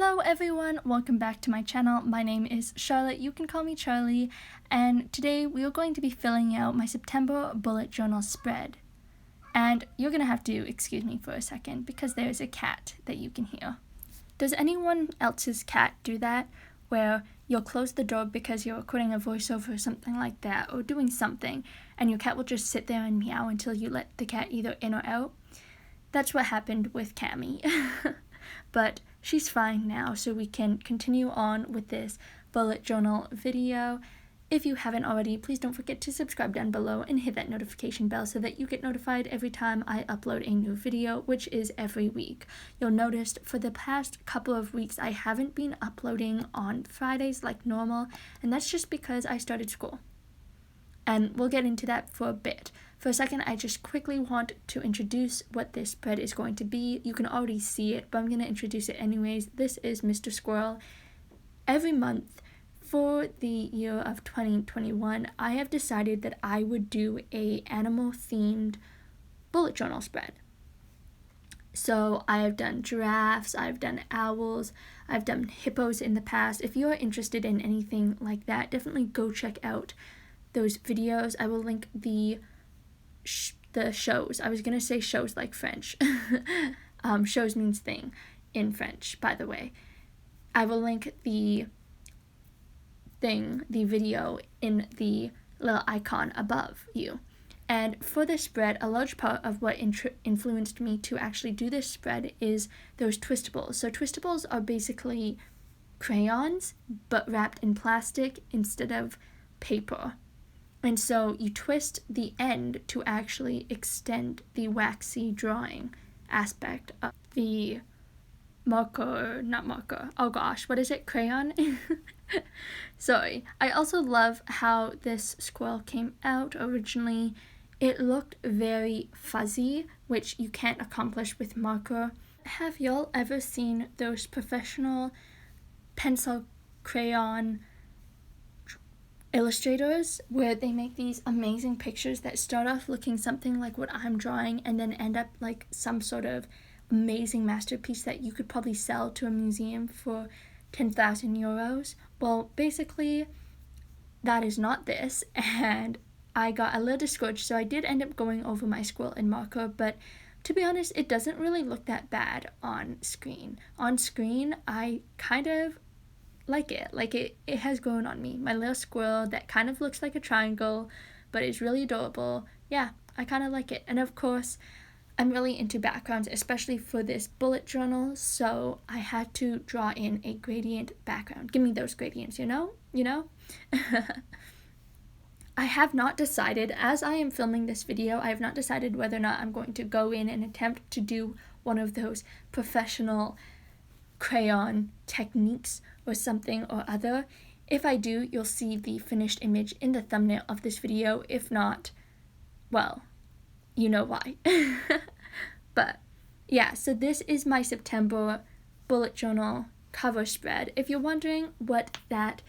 Hello everyone, welcome back to my channel. My name is Charlotte, you can call me Charlie, and today we are going to be filling out my September bullet journal spread. And you're gonna have to excuse me for a second because there's a cat that you can hear. Does anyone else's cat do that, where you'll close the door because you're recording a voiceover or something like that, or doing something, and your cat will just sit there and meow until you let the cat either in or out? That's what happened with Cammy. But she's fine now, so we can continue on with this bullet journal video. If you haven't already, please don't forget to subscribe down below and hit that notification bell so that you get notified every time I upload a new video, which is every week. You'll notice for the past couple of weeks I haven't been uploading on Fridays like normal, and that's just because I started school. And we'll get into that for a bit. For a second, I just quickly want to introduce what this spread is going to be. You can already see it, but I'm going to introduce it anyways. This is Mr. Squirrel. Every month for the year of 2021, I have decided that I would do a animal-themed bullet journal spread. So I have done giraffes, I've done owls, I've done hippos in the past. If you're interested in anything like that, definitely go check out those videos. I will link the shows. I was gonna say shows like French. Shows means thing in French, by the way. I will link the video in the little icon above you. And for this spread, a large part of what influenced me to actually do this spread is those twistables. So twistables are basically crayons, but wrapped in plastic instead of paper. And so you twist the end to actually extend the waxy drawing aspect of the crayon? Sorry. I also love how this squirrel came out originally. It looked very fuzzy, which you can't accomplish with marker. Have y'all ever seen those professional pencil crayon illustrators where they make these amazing pictures that start off looking something like what I'm drawing and then end up like some sort of amazing masterpiece that you could probably sell to a museum for 10,000 euros? Well, basically that is not this, and I got a little discouraged, so I did end up going over my squirrel in marker, but to be honest, it doesn't really look that bad on screen. On screen, I kind of like it has grown on me. My little squirrel that kind of looks like a triangle but is really adorable. Yeah, I kind of like it. And of course, I'm really into backgrounds, especially for this bullet journal, so I had to draw in a gradient background. Give me those gradients, you know? I have not decided, as I am filming this video, I have not decided whether or not I'm going to go in and attempt to do one of those professional crayon techniques or something or other. If I do, you'll see the finished image in the thumbnail of this video. If not, well, you know why. But yeah, so this is my September bullet journal cover spread. If you're wondering what that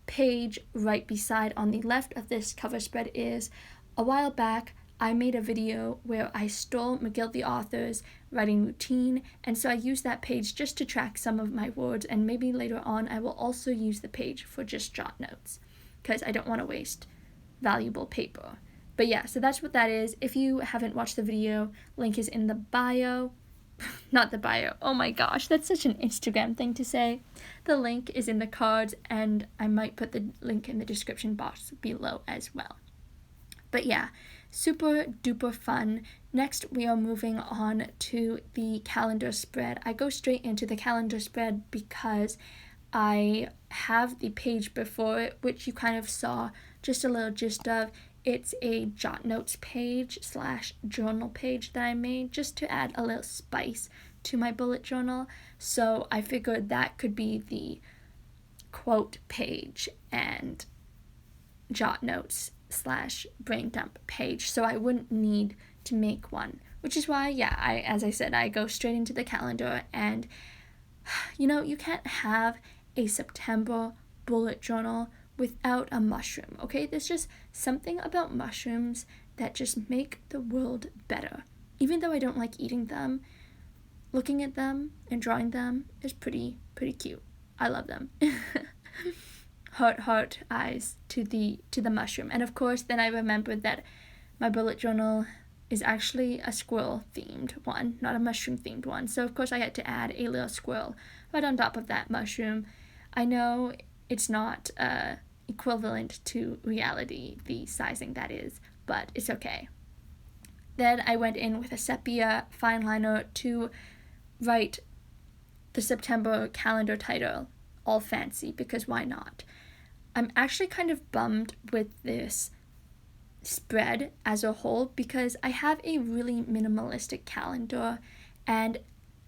page right beside on the left of this cover spread is, a while back I made a video where I stole McGill the author's writing routine, and so I used that page just to track some of my words, and maybe later on I will also use the page for just jot notes, because I don't want to waste valuable paper. But yeah, so that's what that is. If you haven't watched the video, link is in the bio. Not the bio. Oh my gosh, that's such an Instagram thing to say. The link is in the cards, and I might put the link in the description box below as well. But yeah, super duper fun. Next, we are moving on to the calendar spread. I go straight into the calendar spread because I have the page before it, which you kind of saw just a little gist of. It's a jot notes page / journal page that I made just to add a little spice to my bullet journal. So I figured that could be the quote page and jot notes / brain dump page, so I wouldn't need to make one, which is why, yeah, as I said, I go straight into the calendar. And you can't have a September bullet journal without a mushroom, okay? There's just something about mushrooms that just make the world better. Even though I don't like eating them, looking at them and drawing them is pretty cute. I love them. Heart eyes to the mushroom. And of course, then I remembered that my bullet journal is actually a squirrel themed one, not a mushroom themed one. So of course I had to add a little squirrel right on top of that mushroom. I know it's not equivalent to reality, the sizing that is, but it's okay. Then I went in with a sepia fine liner to write the September calendar title, All Fancy, because why not? I'm actually kind of bummed with this spread as a whole because I have a really minimalistic calendar, and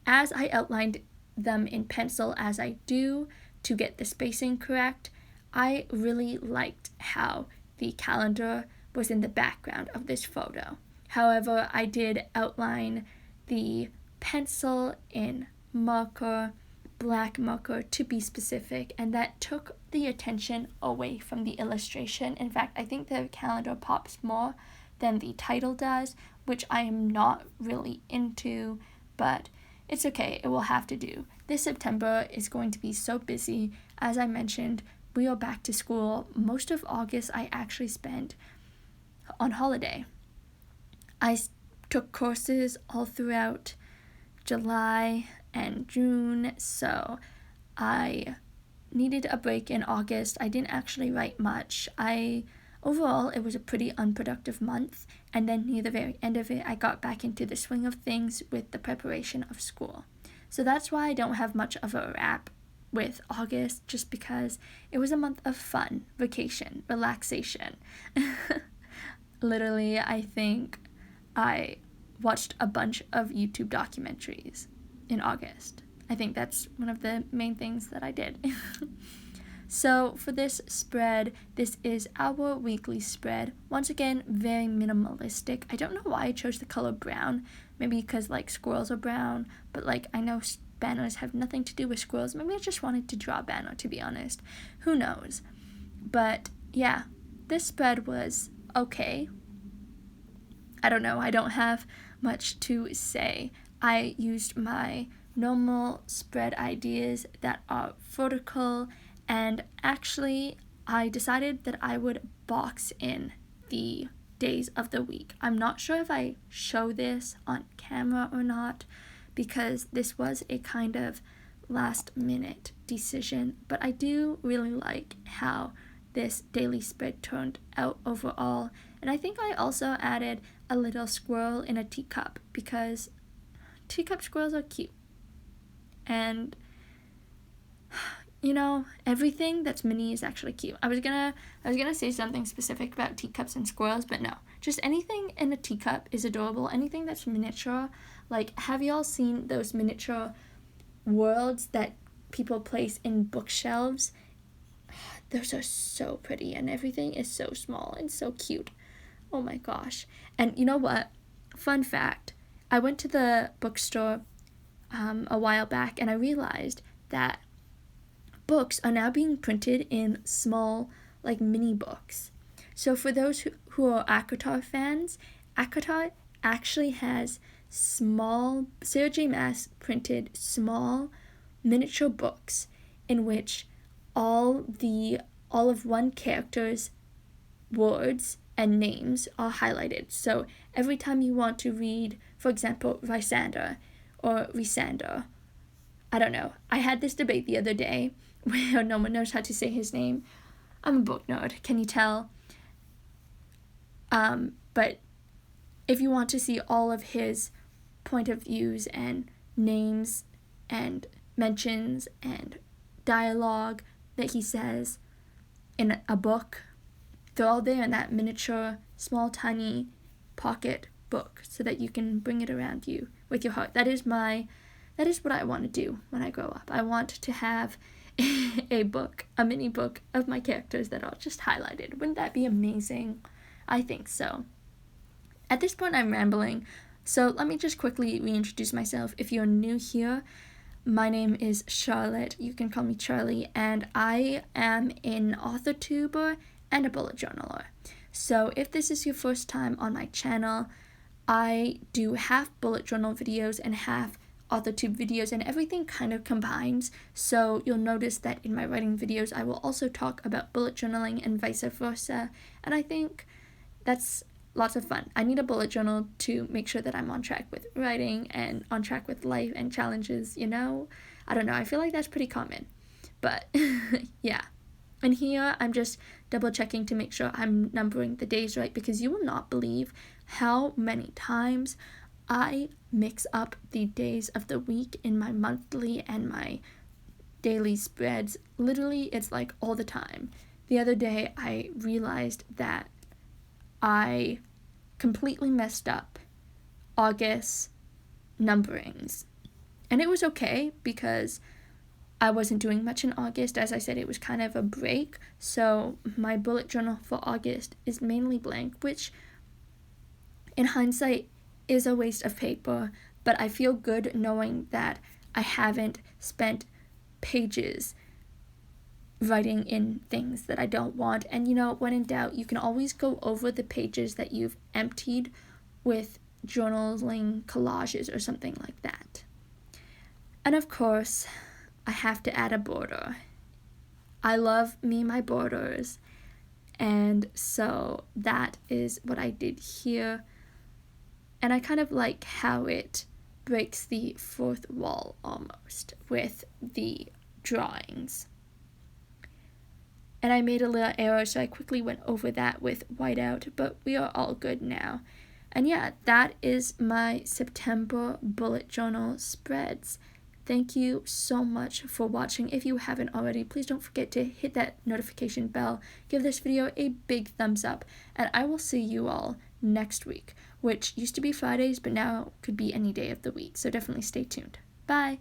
as I outlined them in pencil as I do to get the spacing correct, I really liked how the calendar was in the background of this photo. However, I did outline the pencil in marker, black marker to be specific, and that took the attention away from the illustration. In fact, I think the calendar pops more than the title does, which I am not really into, but it's okay, it will have to do. This September is going to be so busy. As I mentioned, we are back to school. Most of August I actually spent on holiday. I took courses all throughout July and June, so I needed a break in August. I didn't actually write much. Overall, it was a pretty unproductive month, and then near the very end of it, I got back into the swing of things with the preparation of school. So that's why I don't have much of a wrap with August, just because it was a month of fun, vacation, relaxation. Literally, I think I watched a bunch of YouTube documentaries in August. I think that's one of the main things that I did. So for this spread, this is our weekly spread. Once again, very minimalistic. I don't know why I chose the color brown. Maybe because like squirrels are brown, but like I know banners have nothing to do with squirrels. Maybe I just wanted to draw a banner, to be honest. Who knows? But yeah, this spread was okay. I don't know. I don't have much to say. I used my normal spread ideas that are vertical, and actually I decided that I would box in the days of the week. I'm not sure if I show this on camera or not because this was a kind of last minute decision, but I do really like how this daily spread turned out overall. And I think I also added a little squirrel in a teacup because teacup squirrels are cute. And you know, everything that's mini is actually cute. I was gonna say something specific about teacups and squirrels, but no. Just anything in a teacup is adorable. Anything that's miniature. Like, have y'all seen those miniature worlds that people place in bookshelves? Those are so pretty, and everything is so small and so cute. Oh my gosh. And you know what? Fun fact. I went to the bookstore a while back, and I realized that books are now being printed in small, like, mini books. So for those who are ACOTAR fans, ACOTAR actually has small, Sarah J. Maas printed small miniature books in which all of one character's words and names are highlighted. So every time you want to read, for example, Lysander or Lysander, I don't know. I had this debate the other day where no one knows how to say his name. I'm a book nerd, can you tell? But if you want to see all of his point of views and names and mentions and dialogue that he says in a book, they're all there in that miniature, small, tiny pocket book so that you can bring it around you with your heart. That is what I want to do when I grow up. I want to have a mini book of my characters that are just highlighted. Wouldn't that be amazing? I think so. At this point, I'm rambling, so let me just quickly reintroduce myself. If you're new here, my name is Charlotte. You can call me Charlie, and I am an author tuber and a bullet journaler. So if this is your first time on my channel, I do half bullet journal videos and half AuthorTube videos, and everything kind of combines. So you'll notice that in my writing videos, I will also talk about bullet journaling and vice versa. And I think that's lots of fun. I need a bullet journal to make sure that I'm on track with writing and on track with life and challenges, you know? I don't know, I feel like that's pretty common. But yeah. And here I'm just double checking to make sure I'm numbering the days right, because you will not believe how many times I mix up the days of the week in my monthly and my daily spreads. Literally, it's like all the time. The other day I realized that I completely messed up August numberings. And it was okay because I wasn't doing much in August. As I said, it was kind of a break. So my bullet journal for August is mainly blank, which in hindsight is a waste of paper. But I feel good knowing that I haven't spent pages writing in things that I don't want. And you know, when in doubt, you can always go over the pages that you've emptied with journaling collages or something like that. And of course, I have to add a border. I love my borders, and so that is what I did here. And I kind of like how it breaks the fourth wall almost with the drawings. And I made a little error, so I quickly went over that with whiteout, but we are all good now. And yeah, that is my September bullet journal spreads. Thank you so much for watching. If you haven't already, please don't forget to hit that notification bell, give this video a big thumbs up, and I will see you all next week, which used to be Fridays, but now could be any day of the week, so definitely stay tuned. Bye!